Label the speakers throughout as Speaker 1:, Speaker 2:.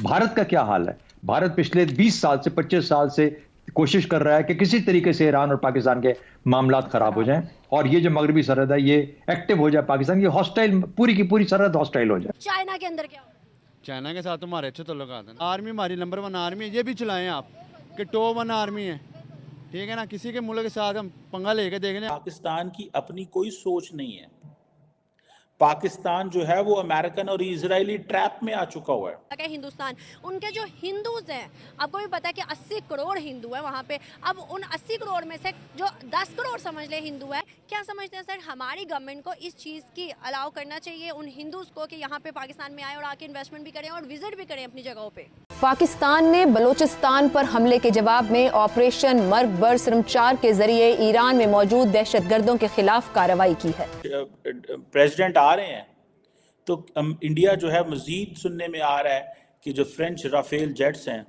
Speaker 1: भारत का क्या हाल है? भारत पिछले 20 साल से 25 साल से कोशिश कर रहा है कि किसी तरीके से ईरान और पाकिस्तान के मामलात खराब हो जाएं और ये जो मगरबी सरहद है ये एक्टिव हो जाए, पाकिस्तान की हॉस्टाइल पूरी की पूरी सरहद हॉस्टाइल हो जाए।
Speaker 2: चाइना के अंदर क्या हो?
Speaker 3: चाइना के साथ हमारे अच्छे ताल्लुकात हैं। आर्मी हमारी नंबर 1 आर्मी है, ये भी चलाएं आप कि टॉप 1 आर्मी है, ठीक है ना। किसी के मुल्क के साथ हम पंगा लेके देख लें।
Speaker 4: पाकिस्तान की अपनी कोई सोच नहीं है। पाकिस्तान जो है वो अमेरिकन और इजरायली ट्रैप में आ चुका हुआ है।
Speaker 2: हिंदुस्तान, उनके जो हिंदूज हैं, आपको भी पता है कि 80 करोड़ हिंदू है वहाँ पे। अब उन 80 करोड़ में से जो 10 करोड़ समझ ले हिंदू है, क्या समझते हैं सर? हमारी गवर्नमेंट को इस चीज़ की अलाउ करना चाहिए उन हिंदूज को कि यहाँ पे पाकिस्तान में आए और आके इन्वेस्टमेंट भी करें और विजिट भी करें अपनी जगहों पे।
Speaker 5: पाकिस्तान ने बलूचिस्तान पर हमले के जवाब में ऑपरेशन मर्ग बर्सरम 4 के जरिए ईरान में मौजूद दहशतगर्दों के खिलाफ कार्रवाई की है।
Speaker 4: प्रेसिडेंट आ रहे हैं तो इंडिया जो है मजीद सुनने में आ रहा है कि जो फ्रेंच राफेल जेट्स हैं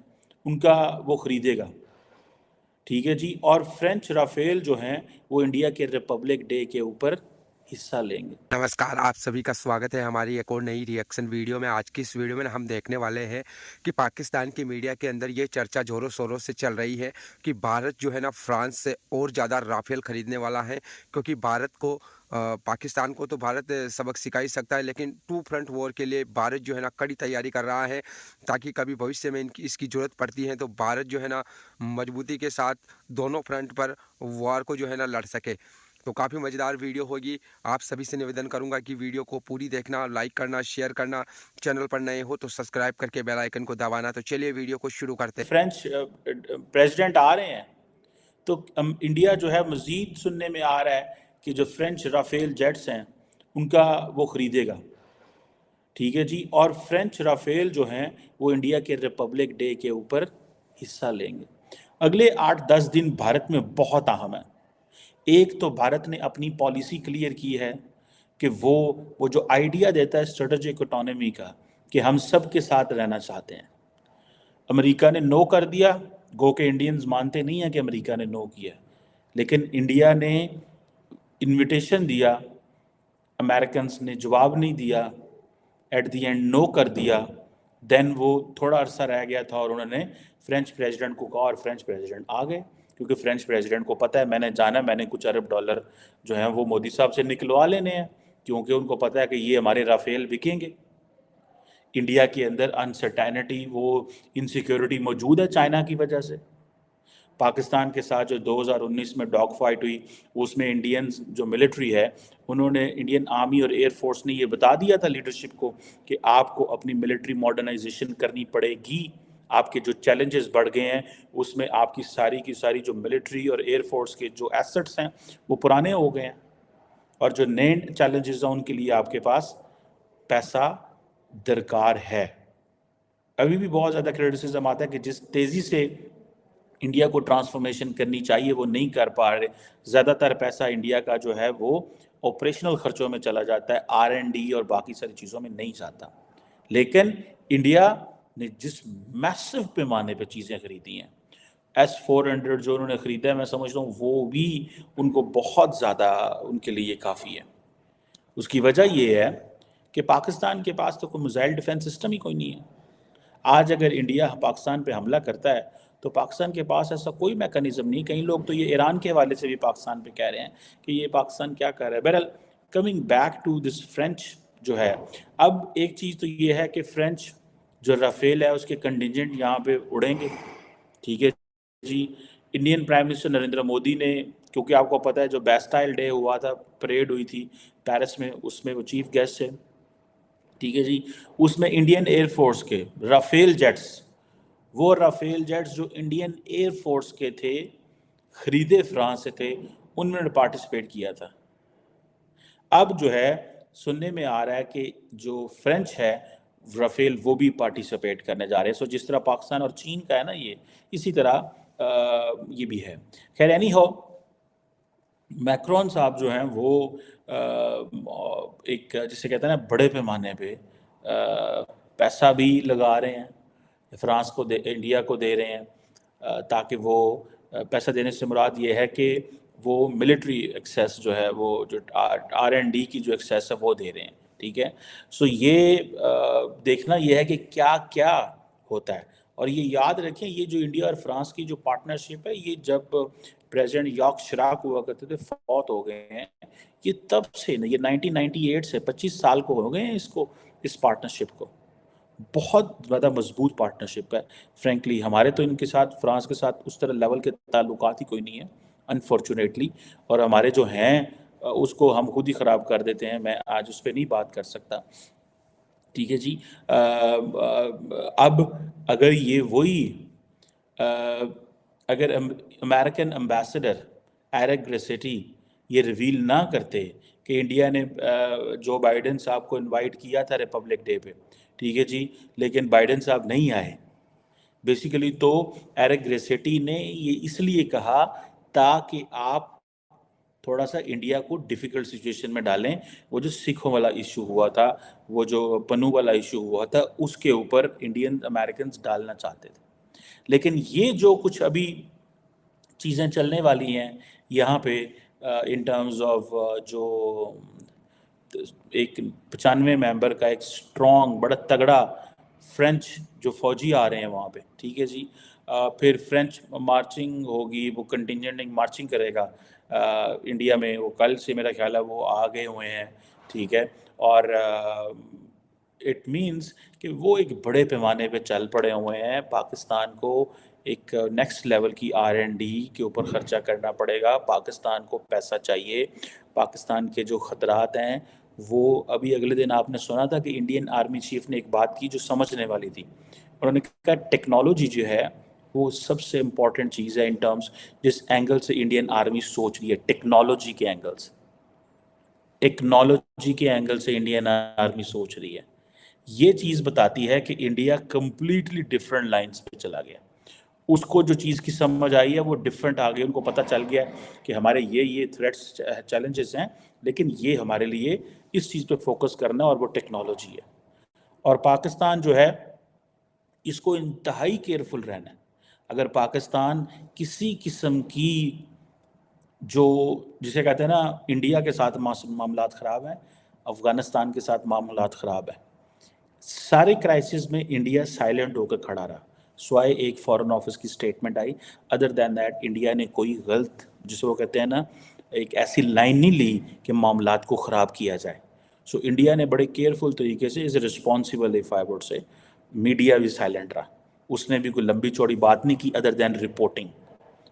Speaker 4: उनका वो खरीदेगा, ठीक है जी। और फ्रेंच राफेल जो हैं वो इंडिया के रिपब्लिक डे के ऊपर हिस्सा लेंगे।
Speaker 6: नमस्कार, आप सभी का स्वागत है हमारी एक और नई रिएक्शन वीडियो में। आज की इस वीडियो में हम देखने वाले हैं कि पाकिस्तान की मीडिया के अंदर ये चर्चा जोरों शोरों से चल रही है कि भारत जो है ना फ्रांस से और ज़्यादा राफेल ख़रीदने वाला है, क्योंकि भारत को पाकिस्तान को तो भारत सबक सिखा ही सकता है, लेकिन 2 फ्रंट वॉर के लिए भारत जो है ना कड़ी तैयारी कर रहा है, ताकि कभी भविष्य में इसकी ज़रूरत पड़ती है तो भारत जो है ना मजबूती के साथ दोनों फ्रंट पर वॉर को जो है ना लड़ सके। तो काफ़ी मज़ेदार वीडियो होगी। आप सभी से निवेदन करूंगा कि वीडियो को पूरी देखना, लाइक करना, शेयर करना, चैनल पर नए हो तो सब्सक्राइब करके बेल आइकन को दबाना। तो चलिए वीडियो को शुरू करते हैं।
Speaker 4: फ्रेंच प्रेसिडेंट आ रहे हैं तो इंडिया जो है मजीद सुनने में आ रहा है कि जो फ्रेंच राफेल जेट्स हैं उनका वो खरीदेगा, ठीक है जी। और फ्रेंच राफेल जो हैं वो इंडिया के रिपब्लिक डे के ऊपर हिस्सा लेंगे। अगले 8-10 दिन भारत में बहुत अहम है। एक तो भारत ने अपनी पॉलिसी क्लियर की है कि वो जो आइडिया देता है स्ट्रेटेजिक ऑटोनॉमी का कि हम सब के साथ रहना चाहते हैं। अमेरिका ने नो कर दिया, गो के इंडियंस मानते नहीं हैं कि अमेरिका ने नो किया, लेकिन इंडिया ने इनविटेशन दिया, अमेरिकन्स ने जवाब नहीं दिया, एट दी एंड नो कर दिया। देन वो थोड़ा अरसा रह गया था और उन्होंने फ्रेंच प्रेसिडेंट को कहा और फ्रेंच प्रेसिडेंट आ गए, क्योंकि फ्रेंच प्रेसिडेंट को पता है मैंने जाना, मैंने कुछ अरब डॉलर जो हैं वो मोदी साहब से निकलवा लेने हैं, क्योंकि उनको पता है कि ये हमारे राफेल बिकेंगे। इंडिया के अंदर अनसर्टेनिटी, वो इनसिक्योरिटी मौजूद है चाइना की वजह से। पाकिस्तान के साथ जो 2019 में डॉग फाइट हुई उसमें इंडियंस जो मिलिट्री है उन्होंने, इंडियन आर्मी और एयरफोर्स ने ये बता दिया था लीडरशिप को कि आपको अपनी मिलिट्री मॉडर्नाइजेशन करनी पड़ेगी। आपके जो चैलेंजेस बढ़ गए हैं उसमें आपकी सारी की सारी जो मिलिट्री और एयरफोर्स के जो एसेट्स हैं वो पुराने हो गए हैं, और जो नए चैलेंजेस हैं उनके लिए आपके पास पैसा दरकार है। अभी भी बहुत ज़्यादा क्रिटिसिज्म आता है कि जिस तेज़ी से इंडिया को ट्रांसफॉर्मेशन करनी चाहिए वो नहीं कर पा रहे। ज़्यादातर पैसा इंडिया का जो है वो ऑपरेशनल खर्चों में चला जाता है, R&D और बाकी सारी चीज़ों में नहीं जाता। लेकिन इंडिया ने जिस मैसिव पैमाने पे चीज़ें खरीदी हैं, S-400 जो उन्होंने ख़रीदा है, मैं समझता हूँ वो भी उनको बहुत ज़्यादा उनके लिए काफ़ी है। उसकी वजह ये है कि पाकिस्तान के पास तो कोई मिसाइल डिफेंस सिस्टम ही कोई नहीं है। आज अगर इंडिया पाकिस्तान पे हमला करता है तो पाकिस्तान के पास ऐसा कोई मैकेनिज्म नहीं। कई लोग तो ये ईरान के हवाले से भी पाकिस्तान पे कह रहे हैं कि ये पाकिस्तान क्या कर रहा है। बहरहाल, coming back to this French जो है, अब एक चीज़ तो ये है कि फ्रेंच जो राफेल है उसके कंटिजेंट यहाँ पे उड़ेंगे, ठीक है जी। Indian prime minister Narendra Modi ने, क्योंकि आपको पता है जो बैस्टाइल डे हुआ था, परेड हुई थी पेरिस में, उसमें वो चीफ गेस्ट है, ठीक है जी। उसमें इंडियन एयरफोर्स के राफेल जेट्स, वो राफेल जेट्स जो इंडियन एयरफोर्स के थे, खरीदे फ्रांस से थे, उन्होंने पार्टिसिपेट किया था। अब जो है सुनने में आ रहा है कि जो फ्रेंच है राफेल वो भी पार्टिसिपेट करने जा रहे हैं। सो जिस तरह पाकिस्तान और चीन का है ना, ये इसी तरह ये भी है। खैर, एनी हो, मैक्रोन साहब जो हैं वो एक जिसे कहते हैं ना बड़े पैमाने पे पैसा भी लगा रहे हैं, फ्रांस को इंडिया को दे रहे हैं, ताकि वो पैसा देने से मुराद ये है कि वो मिलिट्री एक्सेस जो है, वो जो R&D की जो एक्सेस है वो दे रहे हैं, ठीक है। सो ये देखना ये है कि क्या क्या होता है। और ये याद रखें, ये जो इंडिया और फ्रांस की जो पार्टनरशिप है, ये जब प्रेसिडेंट याक शिराक हुआ करते थे, फौत हो गए हैं, ये तब से ना, ये 1998 से 25 साल को हो गए हैं इसको, इस पार्टनरशिप को। बहुत ज़्यादा मजबूत पार्टनरशिप है। फ्रेंकली हमारे तो इनके साथ, फ्रांस के साथ उस तरह लेवल के ताल्लुकात ही कोई नहीं है अनफॉर्चुनेटली, और हमारे जो हैं उसको हम खुद ही ख़राब कर देते हैं। मैं आज उस पर नहीं बात कर सकता, ठीक है जी। अब अगर ये वही अगर अमेरिकन एम्बेसडर एरिक ग्रेसेटी ये रिवील ना करते कि इंडिया ने जो बाइडेन साहब को इनवाइट किया था रिपब्लिक डे पे, ठीक है जी, लेकिन बाइडेन साहब नहीं आए बेसिकली, तो एरिक ग्रेसेटी ने ये इसलिए कहा ताकि आप थोड़ा सा इंडिया को डिफ़िकल्ट सिचुएशन में डालें। वो जो सिखों वाला इशू हुआ था, वो जो पन्नू वाला इशू हुआ था, उसके ऊपर इंडियन अमेरिकन्स डालना चाहते थे। लेकिन ये जो कुछ अभी चीज़ें चलने वाली हैं यहाँ पे इन टर्म्स ऑफ जो एक 95 मेंबर का एक स्ट्रॉन्ग बड़ा तगड़ा फ्रेंच जो फौजी आ रहे हैं वहाँ पे, ठीक है जी। फिर फ्रेंच मार्चिंग होगी, वो कंटिजेंट मार्चिंग करेगा इंडिया में, वो कल से मेरा ख्याल है वो आ गए हुए हैं, ठीक है। और इट मीन्स कि वो एक बड़े पैमाने पे चल पड़े हुए हैं। पाकिस्तान को एक नेक्स्ट लेवल की R&D के ऊपर ख़र्चा करना पड़ेगा। पाकिस्तान को पैसा चाहिए। पाकिस्तान के जो ख़तरात हैं वो, अभी अगले दिन आपने सुना था कि इंडियन आर्मी चीफ ने एक बात की जो समझने वाली थी। उन्होंने कहा टेक्नोलॉजी जो है वो सबसे इम्पॉर्टेंट चीज़ है इन टर्म्स, जिस एंगल से इंडियन आर्मी सोच रही है, टेक्नोलॉजी के एंगल से, टेक्नोलॉजी के एंगल से इंडियन आर्मी सोच रही है। ये चीज़ बताती है कि इंडिया कम्प्लीटली डिफरेंट लाइंस पे चला गया। उसको जो चीज़ की समझ आई है वो डिफरेंट आ गई। उनको पता चल गया कि हमारे ये थ्रेट्स चैलेंजेस हैं, लेकिन ये हमारे लिए इस चीज़ पे फोकस करना, और वो टेक्नोलॉजी है। और पाकिस्तान जो है इसको इंतहाई केयरफुल रहना है। अगर पाकिस्तान किसी किस्म की जो जिसे कहते हैं ना, इंडिया के साथ मामलात ख़राब हैं, अफ़गानिस्तान के साथ मामलात ख़राब हैं, सारे क्राइसिस में इंडिया साइलेंट होकर खड़ा रहा, स्वाय एक फॉरेन ऑफिस की statement I. Other than that India ने कोई गलत, जिसे वो कहते हैं ना, एक ऐसी लाइन नहीं ली कि मामलात को ख़राब किया जाए। सो इंडिया ने बड़े केयरफुल तरीके से, is responsible if I would say, media भी साइलेंट रहा, उसने भी कोई लंबी चौड़ी बात नहीं की अदर दैन रिपोर्टिंग,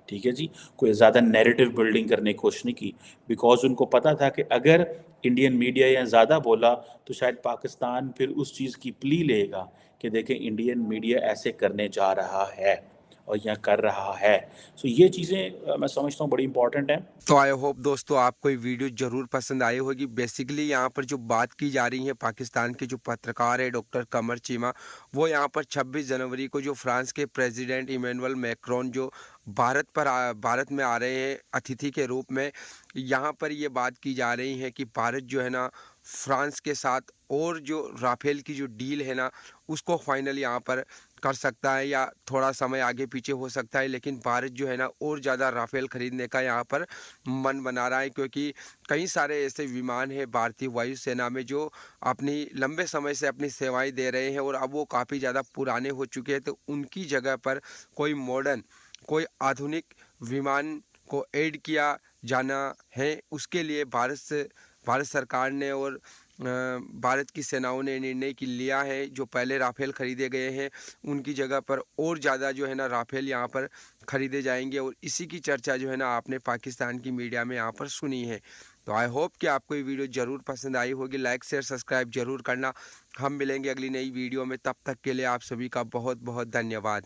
Speaker 4: ठीक है जी। कोई ज़्यादा नैरेटिव बिल्डिंग करने की कोशिश नहीं की, बिकॉज उनको पता था कि अगर इंडियन मीडिया या ज़्यादा बोला तो शायद पाकिस्तान फिर उस चीज़ की प्ली लेगा कि देखें इंडियन मीडिया ऐसे करने जा रहा है और यहाँ कर रहा है। सो ये चीज़ें मैं समझता हूँ बड़ी इंपॉर्टेंट हैं।
Speaker 6: तो आई होप दोस्तों आपको ये वीडियो ज़रूर पसंद आई होगी। बेसिकली यहाँ पर जो बात की जा रही है, पाकिस्तान के जो पत्रकार है डॉक्टर कमर चीमा, वो यहाँ पर 26 जनवरी को जो फ्रांस के प्रेसिडेंट इमैनुअल मैक्रोन जो भारत में आ रहे हैं अतिथि के रूप में, यहाँ पर ये बात की जा रही है कि भारत जो है ना फ्रांस के साथ और जो राफेल की जो डील है ना उसको फाइनल यहाँ पर कर सकता है, या थोड़ा समय आगे पीछे हो सकता है, लेकिन भारत जो है ना और ज़्यादा राफेल खरीदने का यहाँ पर मन बना रहा है, क्योंकि कई सारे ऐसे विमान हैं भारतीय वायुसेना में जो अपनी लंबे समय से अपनी सेवाएं दे रहे हैं और अब वो काफ़ी ज़्यादा पुराने हो चुके हैं। तो उनकी जगह पर कोई मॉडर्न, कोई आधुनिक विमान को ऐड किया जाना है। उसके लिए भारत सरकार ने और भारत की सेनाओं ने निर्णय लिया है, जो पहले राफेल खरीदे गए हैं उनकी जगह पर और ज़्यादा जो है ना राफेल यहाँ पर खरीदे जाएंगे। और इसी की चर्चा जो है ना आपने पाकिस्तान की मीडिया में यहाँ पर सुनी है। तो आई होप कि आपको ये वीडियो ज़रूर पसंद आई होगी। लाइक शेयर सब्सक्राइब जरूर करना। हम मिलेंगे अगली नई वीडियो में, तब तक के लिए आप सभी का बहुत बहुत धन्यवाद।